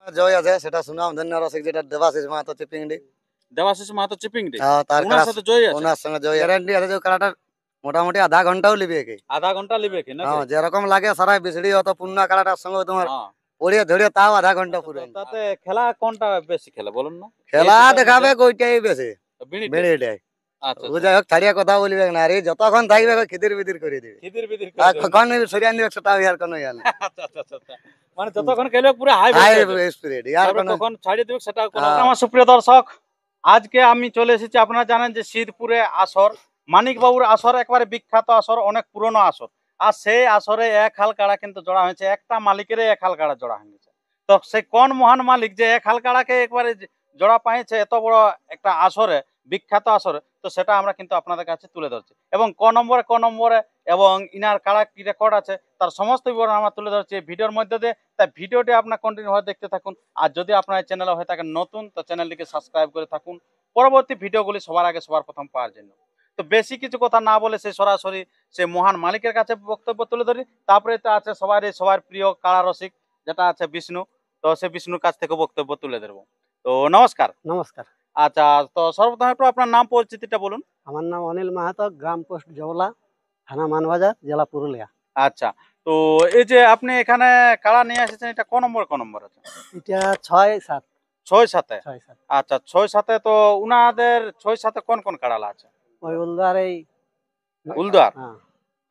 জয় আছে সেটা সুনাম ধন্য রসিক, যেটা দেবাশিস মাহাতো চিপিংডি। দেবাশিস মাহাতো চিপিংডি, হ্যাঁ, তার ওনার সাথে জয় আছে। ওনার সঙ্গে জয় গ্যারান্টি আছে যে খেলাটা মোটামুটি আধা ঘন্টাও লিবে কি। আধা ঘন্টা লিবে কি নাকি? হ্যাঁ, যেরকম লাগে সারাই বিসড়ি অত পূর্ণ খেলাটার সঙ্গে তোমার হ্যাঁ। পড়িয়ে ধরে তাও আধা ঘন্টা পুরো। তাতে খেলা কোনটা বেশি খেলে বলুন না? খেলা দেখাবে ওইটাই বেশি বিড়িতে? বেড়েটাই। আচ্ছা ও যাই হোক ছাড়িয়া কথা বলবে না, আরে যতক্ষণ থাকবে খিদির বিদির করে দিবে। খিদির বিদির আর কখন সরিয়ে দিবে সেটাও ইয়ার কোনো ইয়া নেই। আচ্ছা আচ্ছা আচ্ছা। মানে যতক্ষণ খেলে পুরো হাই স্পিড ইয়ার কোনো। কখন ছাড়িয়ে দেবে সেটা কোনো। আমার সুপ্রিয় দর্শক, আজকে আমি চলে এসেছি, আপনারা জানেন যে সিদ্ধপুরে আসর, মানিক বাবুর আসর, একবারে বিখ্যাত আসর, অনেক পুরনো আসর। আর সেই আসরে এক হাল কাড়া কিন্তু জোড়া হয়েছে, একটা মালিকের এক হাল কাড়া জোড়া হয়েছে। তো সেই কোন মহান মালিক যে এক হাল কাড়াকে একবারে জোড়া পাইছে এত বড় একটা আসরে, বিখ্যাত আসরে, তো সেটা আমরা কিন্তু আপনাদের কাছে তুলে ধরছি। এবং ক নম্বরে এবং ইনার কাড়া কি রেকর্ড আছে তার সমস্ত বিবরণ আমরা তুলে ধরছি এই ভিডিওর মধ্যে দিয়ে। তাই ভিডিওটি আপনার কন্টিনিউ ভাবে দেখতে থাকুন। আর যদি আপনার এই চ্যানেলে হয়ে থাকেন নতুন, তো চ্যানেলটিকে সাবস্ক্রাইব করে থাকুন পরবর্তী ভিডিওগুলি সবার আগে সবার প্রথম পাওয়ার জন্য। তো বেশি কিছু কথা না বলে সে সরাসরি সে মহান মালিকের কাছে বক্তব্য তুলে ধরি। তারপরে তো আছে সবার প্রিয় কাড়া রসিক, যেটা আছে বিষ্ণু। তো সে বিষ্ণুর কাছ থেকে বক্তব্য তুলে ধরবো। তো নমস্কার। নমস্কার। আচ্ছা, তো সর্বপ্রথম একটু আপনার নাম পরিচিতিটা বলুন। আমার নাম অনিল মাহাতো, গ্রাম পোস্ট জওলা, থানা মানবাজার, জেলা পুরুলিয়া। আচ্ছা, তো এই যে আপনি এখানে কাড়া নিয়ে এসেছেন, এটা ক নম্বর আছে? এটা 6-7। 6-7। 6-7। আচ্ছা, 6-7। তো উনাদের 6-7 কোন কাড়ালা আছে? ওই উলদার এই উলদার। হ্যাঁ,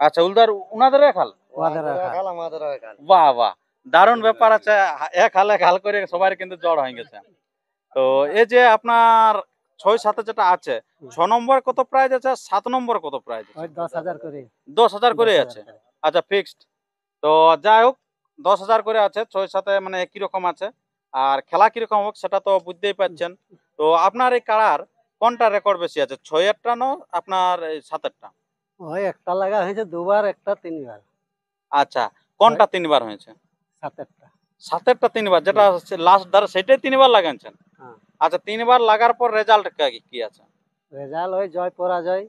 আচ্ছা, উলদার উনাদের এক হাল। ওয়াদের খেলা আমাদের খেলা। বাহ বাহ, দারুণ ব্যাপার আছে। এক হাল করে সবাই কিন্তু জড় হয়ে গেছে। তো এই যে আপনার 6-7 যেটা আছে, 6 নম্বর কত প্রাইজ আছে, 7 নম্বর কত প্রাইজ ওই আছে? 10,000 করে। 10,000 করে আছে। আচ্ছা, ফিক্সড। তো যাই হোক, 10,000 করে আছে 6-7, মানে একই রকম আছে। আর খেলা কিরকম হোক সেটা তো বুঝতেই পারছেন। তো আপনার এই কাড়ার কোনটা রেকর্ড বেশি আছে, 6-এরটা না আপনার 7-এরটা? ওই একটা লাগা হয়েছে দুবার, একটা তিনবার। আচ্ছা, কোনটা 3বার হয়েছে? 7-এরটা। 7-এরটা 3বার, যেটা লাস্ট ধারে সেটাই 3বার লাগাচ্ছেন? হ্যাঁ। আচ্ছা, 3বার লাগার পর রেজাল্ট কি আছে? রেজাল্ট ওই জয় পরাজয়।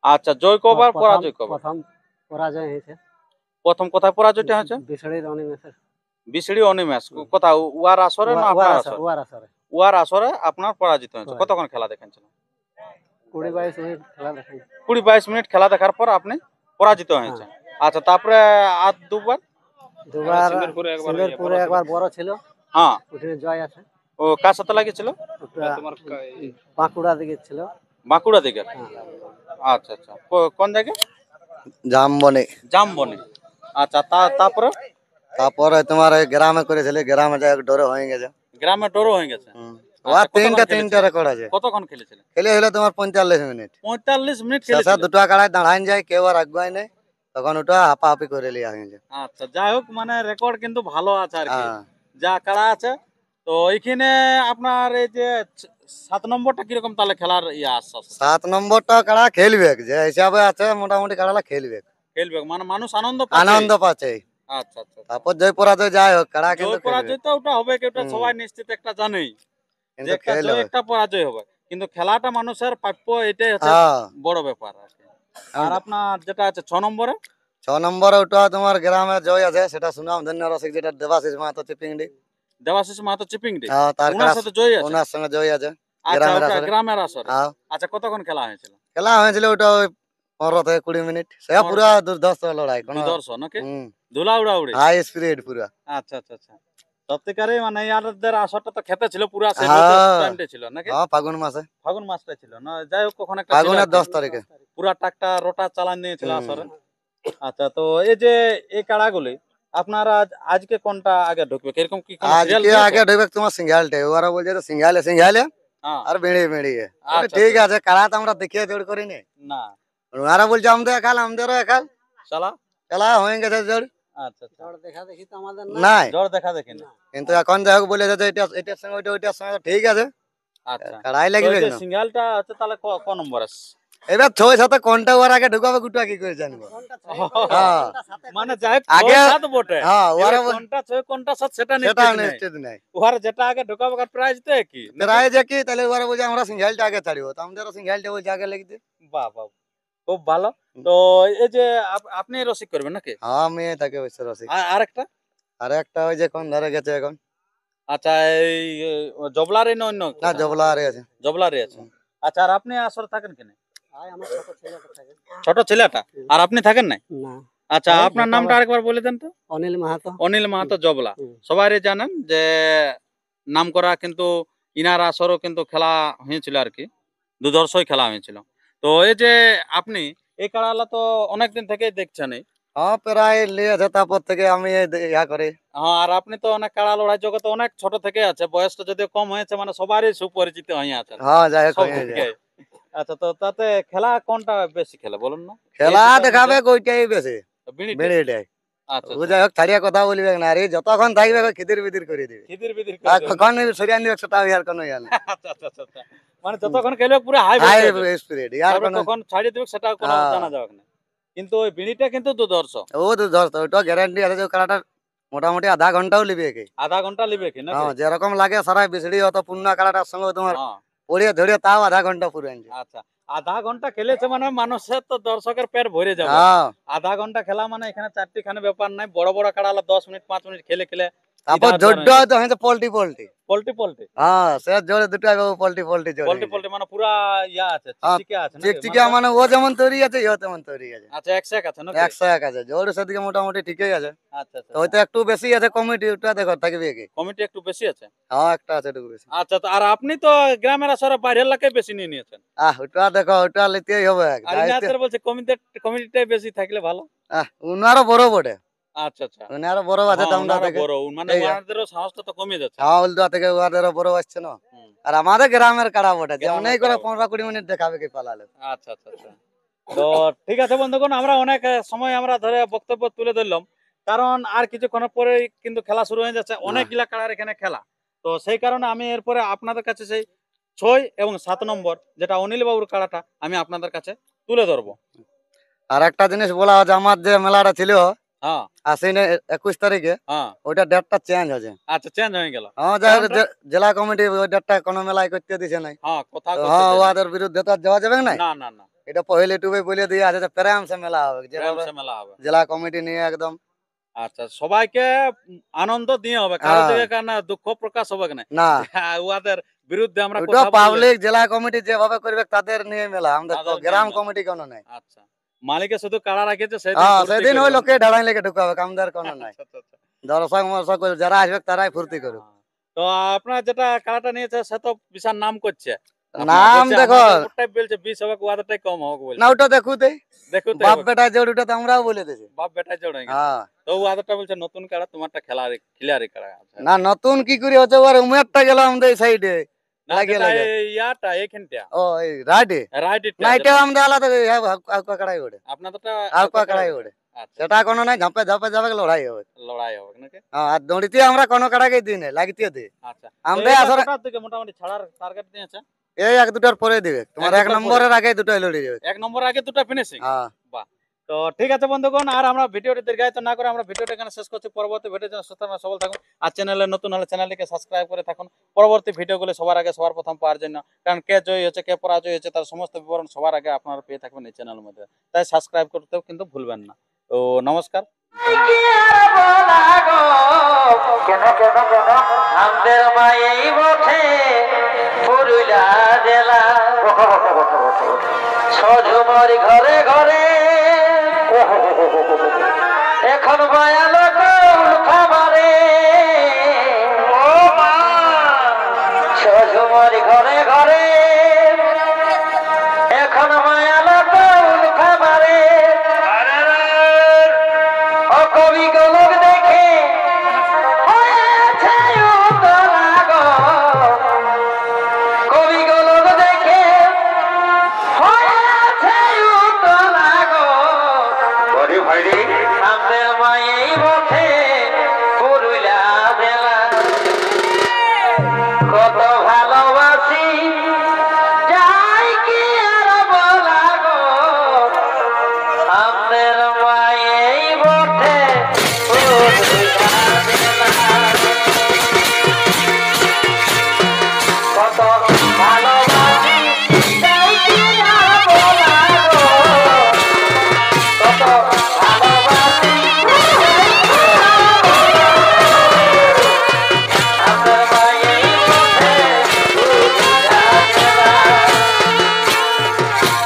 আচ্ছা, জয় কবার পরাজয় কবার? প্রথম পরাজয় হয়েছে। প্রথম কোথায় পরাজয়টা হয়েছে? বিছড়ির অনিমেষের। বিসড়ি অনিমেষ। কোথা, উয়ার আসরে না আপনার আসরে? ওয়ার আসরে। উয়ার আসরে আপনার পরাজিত হয়েছে। কতক্ষণ খেলা দেখেছেন? 20-22 মিনিট খেলা দেখাই। 20-22 মিনিট খেলা দেখার পর আপনি পরাজিত হয়েছে। আচ্ছা, তারপরে আর দুবার? দুবার সিঙ্গারপুরে একবার বড় ছিল। হ্যাঁ, ওখানে জয় আছে। ও কার সাথে লাগিয়েছিল? বাঁকুড়া দিকে ছিল। বাঁকুড়া দিকে। আচ্ছা আচ্ছা, কোন জায়গায়? জামবনি। জামবনি। আচ্ছা, তারপরে? তারপরে তোমার এই গ্রামে করেছিল, গ্রামে যাই ডরে হয়ে গেছে। গ্রামে ডরও হয়ে গেছে। ওর তিনটা রেকর্ড আছে। কতক্ষণ খেলেছিলেন? খেলে হলো তোমার 45 মিনিট। 45 মিনিট শেষে খেলেছিলেন? দুটো কাড়ায় দাঁড়াইন যায়, কেউ আর আগুয়াই নেই, তখন ওটা হাপাহাপি করে লিয়া হয়েছে। আচ্ছা, যাই হোক, মানে রেকর্ড কিন্তু ভালো আছে আর কি, হ্যাঁ। যা কাড়া আছে। তো এইখানে আপনার এই যে 7 নম্বরটা কিরকম তাহলে খেলার আশ্বাস? 7 নম্বরটা কাড়া খেলবে, যে হিসাবে আছে মোটামুটি কাড়ালা খেলবে। খেলবে মানে মানুষ আনন্দ পাচ্ছে। আচ্ছা আচ্ছা। তারপর জয় পরাজয় যাই হোক, কাড়া কিন্তু জয় পরাজয় তো ওটা হবে, ওটা সবাই নিশ্চিত একটা জানেই যে একটা জয় একটা পরাজয় হবে, কিন্তু খেলাটা মানুষের প্রাপ্য, এটাই হচ্ছে বড় ব্যাপার। আর আপনার যেটা আছে 6 নম্বরে? 6 নম্বরে ওটা তোমার গ্রামে জয় আছে, সেটা সুনাম ধন্য রসিক, যেটা দেবাশিস মাহাতো চিপিংডি। দেবাশিস মাহাতো চিপিংডি, তার ওনার সাথে জয় আছে? ওনার সঙ্গে জয় আছে। আচ্ছা, ওটা গ্রামের আসরে। আচ্ছা, কতক্ষণ খেলা হয়েছিল? খেলা হয়েছিল ওটা ওই 15 থেকে 20 মিনিট। সে পুরা দুর্ধর্ষ লড়াই, কোন দুর্ধর্ষ নাকি? ধুলা উড়াউড়ি, হাই স্পিড পুরা। আচ্ছা আচ্ছা আচ্ছা। সত্যিকারে মানে ইয়াদের আসরটা তো খেতে ছিল পুরা, সেই টাইমটা ছিল নাকি? হ্যাঁ, ফাগুন মাসটা ছিল না। যাই হোক, কখন একটা ফাগুনের 10 তারিখে পুরা টাকটা রোটা চালান নিয়েছিল আসরে। আচ্ছা, তো এই যে এই কাড়াগুলি আপনারা আজকে কোনটা আগে ঢুকবে, এরকম কি কোনো সিরিয়াল? আগে ঢুকবে তোমার সিঙ্গালটে, ওরা বলছে তো সিঙ্গালে আর বেড়ে ঠিক আছে। কাড়া তো আমরা দেখিয়ে জোর করিনি না, ওরা বলছে আমাদেরও একাল চালা খেলা হয়ে গেছে জোর। আচ্ছা, জোর দেখা দেখি তো আমাদের নাই, জোর দেখা দেখি না, কিন্তু এখন যাই হোক বলেছে যে এটার সঙ্গে ওইটার সঙ্গে ঠিক আছে। আচ্ছা, কাড়াই লাগবে। সিঙ্গালটা আছে তাহলে ক নম্বর আছে? এবার 6-7 কোনটা ওর আগে ঢুকাবে, গুটা কি করে জানবো? মানে যাই আগে 7 বটে, ওরা কোনটা 6 কোনটা 7 সেটা নিশ্চিত নাই। ওরা যেটা আগে ঢুকাবে আর প্রাইজ তো একই, প্রাইজ একই। তাহলে ওরা বলছে আমরা সিঙ্গালটা আগে ছাড়িব, তো আমাদের সিঙ্গালটা ওই আগে লিখতে। বাহ বাহ, খুব ভালো। তো এই যে আপনি রসিক করবেন নাকি? হ্যাঁ, আমি তাকে বলছি রসিক। আরেকটা ওই যে কোন ধারে গেছে এখন, আচ্ছা এই জবলারে না অন্য না জবলা আরে আছে। জবলারে আছে। আচ্ছা আর আপনি আসর থাকেন কেন? আমার ছোট ছেলেটা থাকে। ছোট ছেলেটা আর আপনি থাকেন নাই? না, আচ্ছা আপনার নামটা আরেকবার বলে দেন তো। অনিল মাহাতো। অনিল মাহাতো জবলা। সবাই জানেন যে নাম করা কিন্তু ইনার আসরও কিন্তু খেলা হয়েছিল আর কি, দুদর্শই খেলা হয়েছিল। তো এই যে আপনি এই কাড়ালা তো অনেকদিন থেকেই দেখছেন। হ্যাঁ প্রায় লিয়েছে, তারপর থেকে আমি ইয়া করি। হ্যাঁ আর আপনি তো অনেক কাড়া লড়াই জগতে অনেক ছোট থেকে আছে, বয়সটা যদিও কম হয়েছে, মানে সবারই সুপরিচিত হয়ে আছে। হ্যাঁ যাই হোক সব হয়ে যায়। থেকে। আচ্ছা তো তাতে খেলা কোনটা বেশি খেলে বলুন না? খেলা দেখাবে ওইটাই বেশি, বিড়িটা? বিড়িটাই। আচ্ছা ও যাই হোক ছাড়িয়া কথা বলবে না, আর এই যতক্ষণ থাকবে খিদির বিদির করে দিবে। খিদির বিদির আর কখন সরিয়ে নিবে সেটাও ইয়ার কোনো ইয়া নেই। আচ্ছা আচ্ছা আচ্ছা। মানে যতক্ষণ খেলবে পুরো হাই হাই স্পিড, ইয়ার তারপর কোনো কখন ছাড়িয়ে দেবে সেটাও কোনো জানা যাবে না। কিন্তু ওই বিড়িটা কিন্তু দুর্ধর্ষ। ও তো ধর তো ওটা গ্যারান্টি আছে যে খেলাটা মোটামুটি আধা ঘন্টাও লিবে কি। আধা ঘন্টা লিবে কি না? হ্যাঁ যেরকম লাগে সারা বিছড়ি অত পূর্ণ খেলাটার সঙ্গে তোমার হ্যাঁ। পড়িয়ে ধরিয়ে তাও আধা ঘন্টা পুরো আনছে। আচ্ছা আধা ঘন্টা খেলেছে মানে মানুষের তো দর্শকের পেট ভরে যাবে। হ্যাঁ আধা ঘন্টা খেলা মানে এখানে চারটি খানে ব্যাপার নাই, বড় বড় কাড়ালা 10 মিনিট 5 মিনিট খেলে খেলে তারপর জোরটা হয়তো হয়তো পল্টি পল্টি। পল্টি পল্টি। হ্যাঁ সে জোরে দুটাই বাবু পল্টি পল্টি জোরে। পল্টি পল্টি মানে পুরা ইয়া আছে, চিকচিকে আছে নাকি? চিকচিকা মানে ও যেমন তৈরি আছে ইও তেমন তৈরি আছে। আচ্ছা 101 আছে নাকি? 101 আছে, জোর সেদিকে মোটামুটি ঠিকই আছে। আচ্ছা আচ্ছা। তো হয়তো একটু বেশি আছে কমিটি, ওটা দেখো থাকবে কি। কমিটি একটু বেশি আছে। হ্যাঁ একটা আছে একটু বেশি। আচ্ছা তো আর আপনি তো গ্রামের আসরে বাইরের এলাকায় বেশি নিয়ে নিয়েছেন। ওটা দেখো ওটা লিতেই হবে। আর ইনাদের বলছে কমিটিটাই বেশি থাকলে ভালো। উনারও বড় বটে। আচ্ছা আচ্ছা। উনারও বড় আছে তোমরা থেকে। বড় মানে ওনাদেরও সাহসটা তো কমে যাচ্ছে। হ্যাঁ উল্টা থেকে ওদেরও বড় আসছে না। আর আমাদের গ্রামের কাড়া বটে, যেমনই করে 15-20 মিনিট দেখাবে কি পালালে। আচ্ছা আচ্ছা আচ্ছা। তো ঠিক আছে বন্ধুগণ, আমরা অনেক সময় আমরা ধরে বক্তব্য তুলে ধরলাম, কারণ আর কিছুক্ষণ পরে কিন্তু খেলা শুরু হয়ে যাচ্ছে, অনেকগুলা কাড়ার এখানে খেলা। তো সেই কারণে আমি এরপরে আপনাদের কাছে সেই 6 এবং 7 নম্বর যেটা অনিল বাবুর কাড়াটা আমি আপনাদের কাছে তুলে ধরবো। আর একটা জিনিস বলা হচ্ছে, আমার যে মেলাটা ছিল হ্যাঁ 21 তারিখে, হ্যাঁ। ওইটা ডেটটা চেঞ্জ হয়েছে। আচ্ছা চেঞ্জ হয়ে গেল। হ্যাঁ যাই হোক, জেলা কমিটি ওই ডেটটা কোনো মেলায় করতে দিছে নাই। হ্যাঁ কথা হ্যাঁ ওদের বিরুদ্ধে তো আর যাওয়া যাবে না। না না না, এটা পহলে টুবে বলে দিয়ে আছে যে প্রেম সে মেলা হবে, যেভাবে মেলা হবে জেলা কমিটি নিয়ে একদম। আচ্ছা সবাইকে আনন্দ দিয়ে হবে, কারো দিকে কারণ দুঃখ প্রকাশ হবে না। না ওদের বিরুদ্ধে আমরা ওটা পাবলিক জেলা কমিটি যেভাবে করবে তাদের নিয়ে মেলা, আমাদের গ্রাম কমিটি কোনো নাই। আচ্ছা মালিকে শুধু কাড়া রাখেছে সেদিন ওই লোকে ঢালাই লেগে ঢুকাবে, আমাদের কোনো নাই। দর্শক মর্শক যারা আসবে তারাই ফুর্তি করবে। তো আপনার যেটা কাড়াটা নিয়েছে সে তো বিশাল নাম করছে, নাম দেখো বলছে 20 হবে ওয়াদাটাই কম হবে বলছে। না ওটা দেখুতে দেখুতে বাপ বেটা জোড়, ওটা তো আমরাও বলে দিয়েছি বাপ বেটা জোড়াই। হ্যাঁ তো ওয়াদাটা বলছে নতুন কাড়া, তোমারটা খিলারি কাড়া আছে না। নতুন কি করে হচ্ছে, ওর উমেরটা গেল আমাদের সাইডে লাগে লাগে ইয়াটা এইখানটা। ও এই রাইডে রাইডটা নাইটা আমাদের আলাদা আউকা কড়াই ওড়ে, আপনাদেরটা আউকা কড়াই ওড়ে। সেটা কোনো নাই, ঝাঁপে ঝাঁপে যাবে লড়াই হবে। লড়াই হবে নাকি? হ্যাঁ আর দড়িতে আমরা কোনো কাড়াকে দিই না, লাগিতে দিই। আচ্ছা আমরা আসলে থেকে মোটামুটি ছাড়ার টার্গেট দিয়েছে এই 1-2টার পরে দিবে, তোমার 1 নম্বরের আগে দুটোই লড়ে যাবে। 1 নম্বর আগে দুটো ফিনিশিং। হ্যাঁ বাহ। তো ঠিক আছে বন্ধুগণ, আর আমরা ভিডিওটি দীর্ঘায়িত না করে আমরা ভিডিওটা এখানে শেষ করছি। পরবর্তী ভিডিওর জন্য সুস্থ সবল থাকুন, আর চ্যানেলে নতুন হলে চ্যানেলটিকে সাবস্ক্রাইব করে থাকুন পরবর্তী ভিডিওগুলো সবার আগে সবার প্রথম পাওয়ার জন্য। কারণ কে জয়ী হচ্ছে কে পরাজয় হচ্ছে তার সমস্ত বিবরণ সবার আগে আপনারা পেয়ে থাকবেন এই চ্যানেলের মধ্যে, তাই সাবস্ক্রাইব করতেও কিন্তু ভুলবেন না। তো নমস্কার। আমাদের মাই বটে পুরুলিয়া জেলা, সজুমারি ঘরে ঘরে এখন মায়া লোক